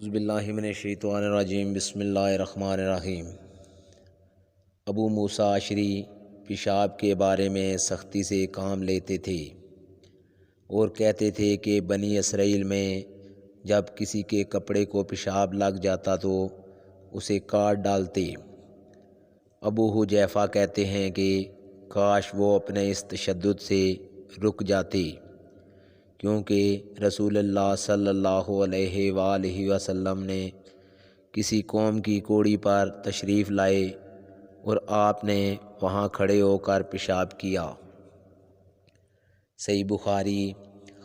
اعوذ باللہ من الشیطان الرجیم بسم اللہ الرحمن الرحیم۔ ابو موسیٰ اشعری پیشاب کے بارے میں سختی سے کام لیتے تھے اور کہتے تھے کہ بنی اسرائیل میں جب کسی کے کپڑے کو پیشاب لگ جاتا تو اسے کاٹ ڈالتے۔ ابو حذیفہ کہتے ہیں کہ کاش وہ اپنے اس تشدد سے رک جاتے، کیونکہ رسول اللہ صلی اللہ علیہ وآلہ وسلم نے کسی قوم کی کوڑی پر تشریف لائے اور آپ نے وہاں کھڑے ہو کر پیشاب کیا۔ صحیح بخاری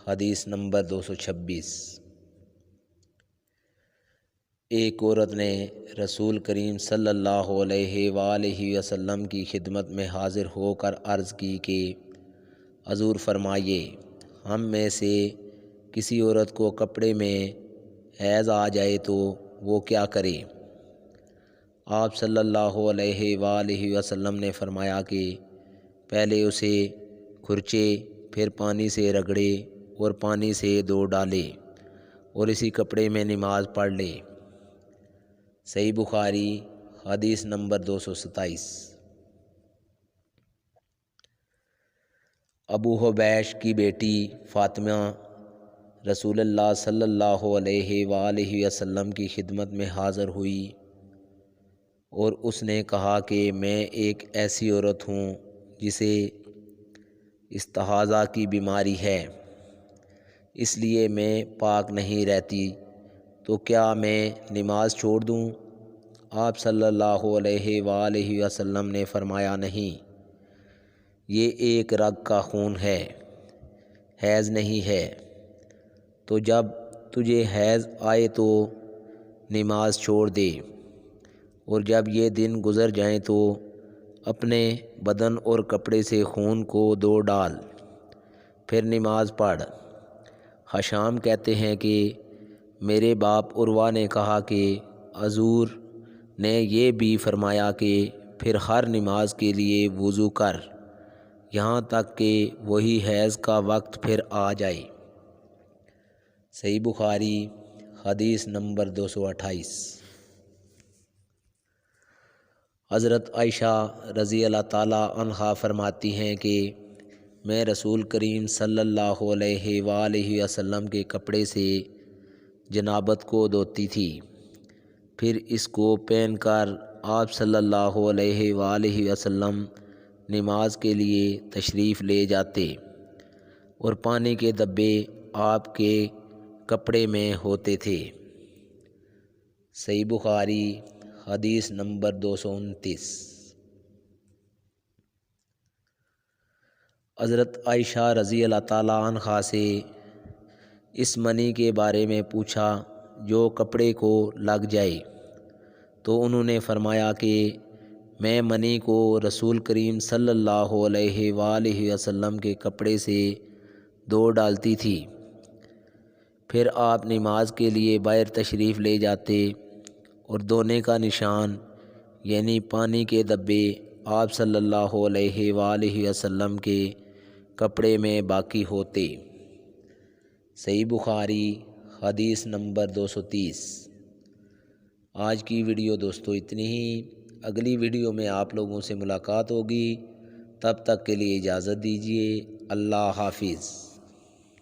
حدیث نمبر 226۔ ایک عورت نے رسول کریم صلی اللہ علیہ وآلہ وسلم کی خدمت میں حاضر ہو کر عرض کی کہ حضور فرمائیے، ہم میں سے کسی عورت کو کپڑے میں حیض آ جائے تو وہ کیا کرے؟ آپ صلی اللہ علیہ وآلہ وسلم نے فرمایا کہ پہلے اسے کھرچے، پھر پانی سے رگڑے اور پانی سے دھو ڈالے اور اسی کپڑے میں نماز پڑھ لے۔ صحیح بخاری حدیث نمبر 227۔ ابو حبیش کی بیٹی فاطمہ رسول اللہ صلی اللہ علیہ وآلہ وسلم کی خدمت میں حاضر ہوئی اور اس نے کہا کہ میں ایک ایسی عورت ہوں جسے استحاضہ کی بیماری ہے، اس لیے میں پاک نہیں رہتی، تو کیا میں نماز چھوڑ دوں؟ آپ صلی اللہ علیہ وآلہ وسلم نے فرمایا نہیں، یہ ایک رگ کا خون ہے، حیض نہیں ہے، تو جب تجھے حیض آئے تو نماز چھوڑ دے، اور جب یہ دن گزر جائیں تو اپنے بدن اور کپڑے سے خون کو دھو ڈال، پھر نماز پڑھ۔ ہشام کہتے ہیں کہ میرے باپ عروہ نے کہا کہ حضور نے یہ بھی فرمایا کہ پھر ہر نماز کے لیے وضو کر، یہاں تک کہ وہی حیض کا وقت پھر آ جائے۔ صحیح بخاری حدیث نمبر 228۔ حضرت عائشہ رضی اللہ تعالیٰ عنہا فرماتی ہیں کہ میں رسول کریم صلی اللہ علیہ وآلہ وسلم کے کپڑے سے جنابت کو دھوتی تھی، پھر اس کو پہن کر آپ صلی اللہ علیہ وآلہ وسلم نماز کے لیے تشریف لے جاتے اور پانی کے دبے آپ کے کپڑے میں ہوتے تھے۔ صحیح بخاری حدیث نمبر 229۔ حضرت عائشہ رضی اللہ تعالیٰ عنہا سے اس منی کے بارے میں پوچھا جو کپڑے کو لگ جائے، تو انہوں نے فرمایا کہ میں منی کو رسول کریم صلی اللہ علیہ وآلہ وسلم کے کپڑے سے دھو ڈالتی تھی، پھر آپ نماز کے لیے باہر تشریف لے جاتے اور دھونے کا نشان یعنی پانی کے دبے آپ صلی اللہ علیہ وآلہ وسلم کے کپڑے میں باقی ہوتے۔ صحیح بخاری حدیث نمبر 230۔ آج کی ویڈیو دوستو اتنی ہی، اگلی ویڈیو میں آپ لوگوں سے ملاقات ہوگی، تب تک کے لیے اجازت دیجیے، اللہ حافظ۔